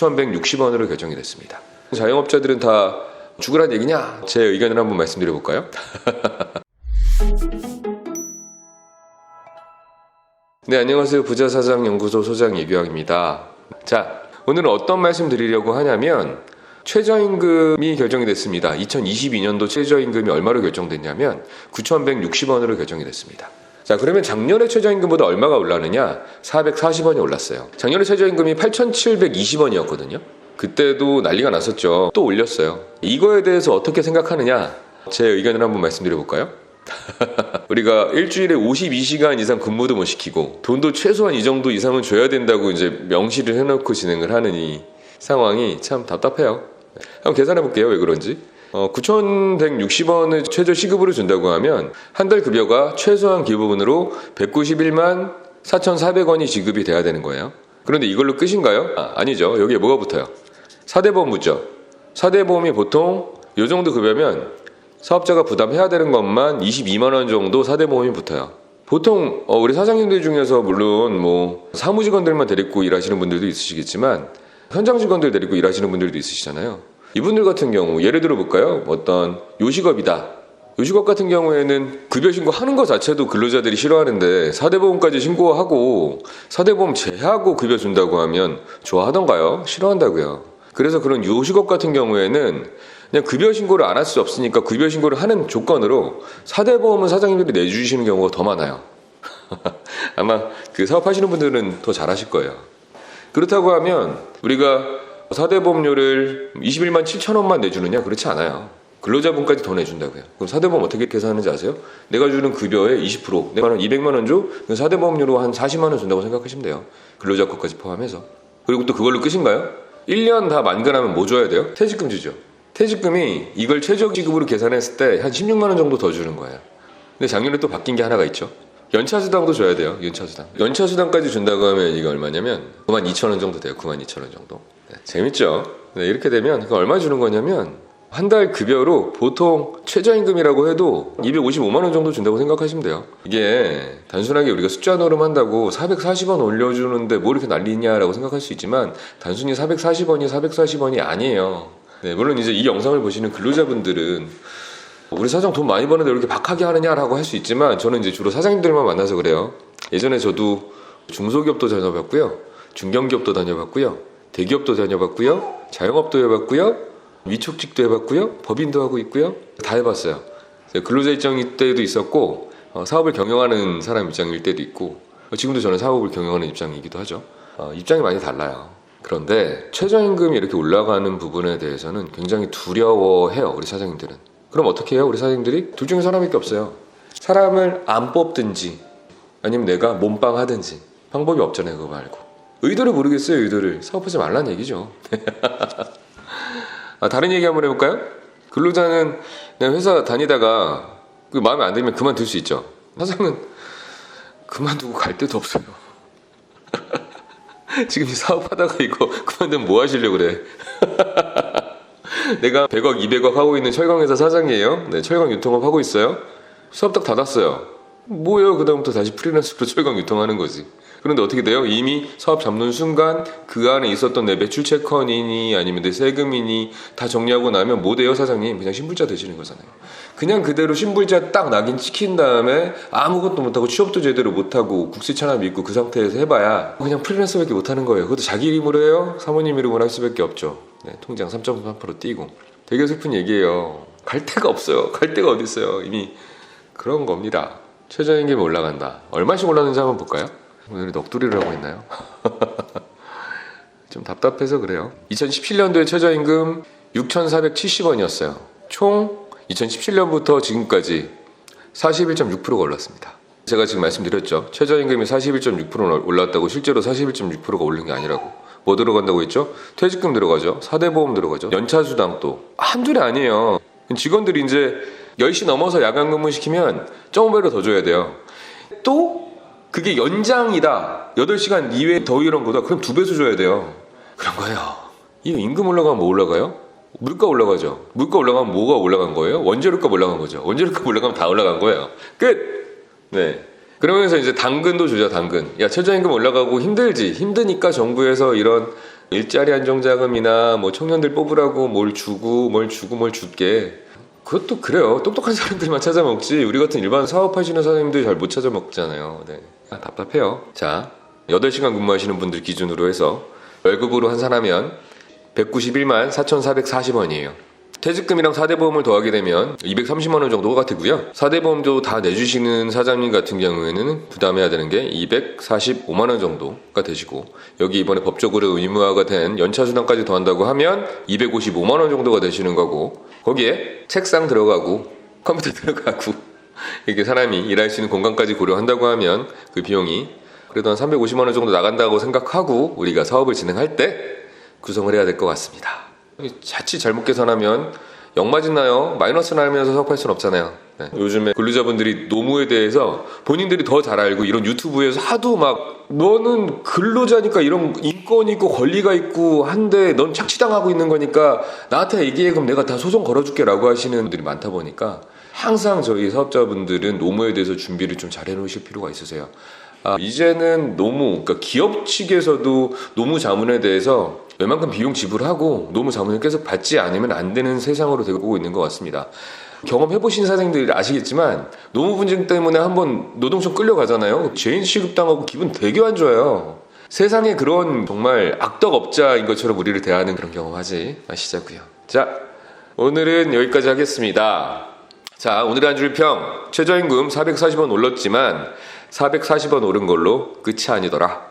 9,160원으로 결정이 됐습니다. 자영업자들은 다 죽으란 얘기냐? 제 의견을 한번 말씀드려 볼까요? 네, 안녕하세요. 부자사장연구소 소장 이규영입니다. 자, 오늘은 어떤 말씀 드리려고 하냐면 최저임금이 결정이 됐습니다. 2022년도 최저임금이 얼마로 결정됐냐면 9,160원으로 결정이 됐습니다. 자, 그러면 작년에 최저임금보다 얼마가 올랐느냐? 440원이 올랐어요. 작년에 최저임금이 8,720원이었거든요. 그때도 난리가 났었죠. 또 올렸어요. 이거에 대해서 어떻게 생각하느냐? 제 의견을 한번 말씀드려 볼까요? 우리가 일주일에 52시간 이상 근무도 못 시키고 돈도 최소한 이 정도 이상은 줘야 된다고 이제 명시를 해놓고 진행을 하는 이 상황이 참 답답해요. 한번 계산해 볼게요. 왜 그런지. 9,160원을 최저 시급으로 준다고 하면 한 달 급여가 최소한 기본으로 191만 4,400원이 지급이 돼야 되는 거예요. 그런데 이걸로 끝인가요? 아니죠. 여기에 뭐가 붙어요? 4대 보험 붙죠. 4대 보험이 보통 이 정도 급여면 사업자가 부담해야 되는 것만 22만 원 정도 4대 보험이 붙어요. 보통 우리 사장님들 중에서 물론 뭐 사무직원들만 데리고 일하시는 분들도 있으시겠지만 현장 직원들 데리고 일하시는 분들도 있으시잖아요. 이분들 같은 경우 예를 들어 볼까요? 어떤 요식업이다. 요식업 같은 경우에는 급여 신고하는 것 자체도 근로자들이 싫어하는데 4대 보험까지 신고하고 4대 보험 제하고 급여 준다고 하면 좋아하던가요? 싫어한다고요. 그래서 그런 요식업 같은 경우에는 그냥 급여 신고를 안 할 수 없으니까 급여 신고를 하는 조건으로 4대 보험은 사장님들이 내주시는 경우가 더 많아요. 아마 그 사업하시는 분들은 더 잘하실 거예요. 그렇다고 하면 우리가 4대 보험료를 21만 7천 원만 내주느냐? 그렇지 않아요. 근로자분까지 더 내준다고요. 그럼 4대 보험 어떻게 계산하는지 아세요? 내가 주는 급여의 20%, 내가 200만 원 줘? 4대 보험료로 한 40만 원 준다고 생각하시면 돼요. 근로자 것까지 포함해서. 그리고 또 그걸로 끝인가요? 1년 다 만근하면 뭐 줘야 돼요? 퇴직금 주죠. 퇴직금이 이걸 최저지급으로 계산했을 때 한 16만 원 정도 더 주는 거예요. 근데 작년에 또 바뀐 게 하나가 있죠. 연차수당도 줘야 돼요. 연차수당. 연차수당까지 준다고 하면 이게 얼마냐면 9만 2천 원 정도 돼요. 9만 2천 원 정도. 네, 재밌죠? 네, 이렇게 되면 그거 얼마 주는 거냐면 한 달 급여로 보통 최저임금이라고 해도 255만 원 정도 준다고 생각하시면 돼요. 이게 단순하게 우리가 숫자 노름한다고 440원 올려주는데 뭐 이렇게 난리냐라고 생각할 수 있지만 단순히 440원이 440원이 아니에요. 네, 물론 이제 이 영상을 보시는 근로자분들은 우리 사장 돈 많이 버는데 왜 이렇게 박하게 하느냐라고 할 수 있지만 저는 이제 주로 사장님들만 만나서 그래요. 예전에 저도 중소기업도 다녀봤고요. 중견기업도 다녀봤고요. 대기업도 다녀봤고요. 자영업도 해봤고요. 위촉직도 해봤고요. 법인도 하고 있고요. 다 해봤어요. 근로자 입장일 때도 있었고 사업을 경영하는 사람 입장일 때도 있고 지금도 저는 사업을 경영하는 입장이기도 하죠. 입장이 많이 달라요. 그런데 최저임금이 이렇게 올라가는 부분에 대해서는 굉장히 두려워해요. 우리 사장님들은. 그럼 어떻게 해요? 우리 사장님들이? 둘 중에 사람밖에 없어요. 사람을 안 뽑든지 아니면 내가 몸빵 하든지 방법이 없잖아요. 그거 말고. 의도를 모르겠어요. 의도를. 사업하지 말라는 얘기죠. 다른 얘기 한번 해볼까요? 근로자는 그냥 회사 다니다가 마음에 안 들면 그만둘 수 있죠. 사장은 그만두고 갈 데도 없어요. 지금 사업하다가 이거 그만두면 뭐 하시려고 그래. 내가 100억, 200억 하고 있는 철강회사 사장이에요. 네, 철강 유통업 하고 있어요. 사업 딱 닫았어요. 뭐예요? 그 다음부터 다시 프리랜서로 철강 유통하는 거지. 그런데 어떻게 돼요? 이미 사업 잡는 순간 그 안에 있었던 내 매출 채권이니 아니면 내 세금이니 다 정리하고 나면 뭐 돼요, 사장님? 그냥 신불자 되시는 거잖아요. 그냥 그대로 신불자 딱 낙인 찍힌 다음에 아무것도 못하고 취업도 제대로 못하고 국세청나 믿고 그 상태에서 해봐야 그냥 프리랜서밖에 못하는 거예요. 그것도 자기 이름으로 해요? 사모님 이름으로 할 수밖에 없죠. 네, 통장 3.3% 띄고. 되게 슬픈 얘기예요. 갈 데가 없어요. 갈 데가 어디 있어요. 이미 그런 겁니다. 최저임금이 올라간다. 얼마씩 올랐는지 한번 볼까요? 오늘 넋두리를 하고 있나요? 좀 답답해서 그래요. 2017년도에 최저임금 6,470원이었어요. 총 2017년부터 지금까지 41.6%가 올랐습니다. 제가 지금 말씀드렸죠. 최저임금이 41.6% 올랐다고 실제로 41.6%가 오른 게 아니라고. 뭐 들어간다고 했죠? 퇴직금 들어가죠. 4대 보험 들어가죠. 연차수당도. 한둘이 아니에요. 직원들이 이제 10시 넘어서 야간 근무 시키면 점배로 더 줘야 돼요. 또 그게 연장이다. 8시간 이외에 더 이런 거다. 그럼 2배수 줘야 돼요. 그런 거예요. 이 임금 올라가면 뭐 올라가요? 물가 올라가죠. 물가 올라가면 뭐가 올라간 거예요? 원재료값 올라간 거죠. 원재료값 올라가면 다 올라간 거예요. 끝! 네. 그러면서 이제 당근도 주죠, 당근. 야, 최저임금 올라가고 힘들지. 힘드니까 정부에서 이런 일자리 안정자금이나 뭐 청년들 뽑으라고 뭘 주고 뭘 줄게. 그것도 그래요. 똑똑한 사람들만 찾아 먹지 우리 같은 일반 사업하시는 사장님들 잘 못 찾아 먹잖아요. 네. 답답해요. 자, 8시간 근무하시는 분들 기준으로 해서 월급으로 환산하면 191만 4,440원이에요. 퇴직금이랑 4대 보험을 더하게 되면 230만 원 정도가 되고요. 4대 보험도 다 내주시는 사장님 같은 경우에는 부담해야 되는 게 245만 원 정도가 되시고, 여기 이번에 법적으로 의무화가 된 연차수당까지 더한다고 하면 255만 원 정도가 되시는 거고, 거기에 책상 들어가고 컴퓨터 들어가고 이렇게 사람이 일할 수 있는 공간까지 고려한다고 하면 그 비용이 그래도 한 350만 원 정도 나간다고 생각하고 우리가 사업을 진행할 때 구성을 해야 될 것 같습니다. 자칫 잘못 계산하면 역마진 나요. 마이너스 나면서 사업할 수는 없잖아요. 네. 요즘에 근로자분들이 노무에 대해서 본인들이 더 잘 알고 이런 유튜브에서 하도 막 너는 근로자니까 이런 인권이 있고 권리가 있고 한데 넌 착취당하고 있는 거니까 나한테 얘기해, 그럼 내가 다 소송 걸어줄게 라고 하시는 분들이 많다 보니까 항상 저희 사업자분들은 노무에 대해서 준비를 좀 잘 해놓으실 필요가 있으세요. 이제는 노무, 그러니까 기업 측에서도 노무 자문에 대해서 웬만큼 비용 지불하고 노무 자문을 계속 받지 않으면 안 되는 세상으로 되고 있는 것 같습니다. 경험해보신 사장님들이 아시겠지만 노무 분쟁 때문에 한번 노동청 끌려가잖아요. 죄인 취급당하고 기분 되게 안 좋아요. 세상에 그런 정말 악덕업자인 것처럼 우리를 대하는 그런 경험하지 마시자고요. 자, 오늘은 여기까지 하겠습니다. 자, 오늘의 한 줄 평. 최저임금 440원 올랐지만 440원 오른 걸로 끝이 아니더라.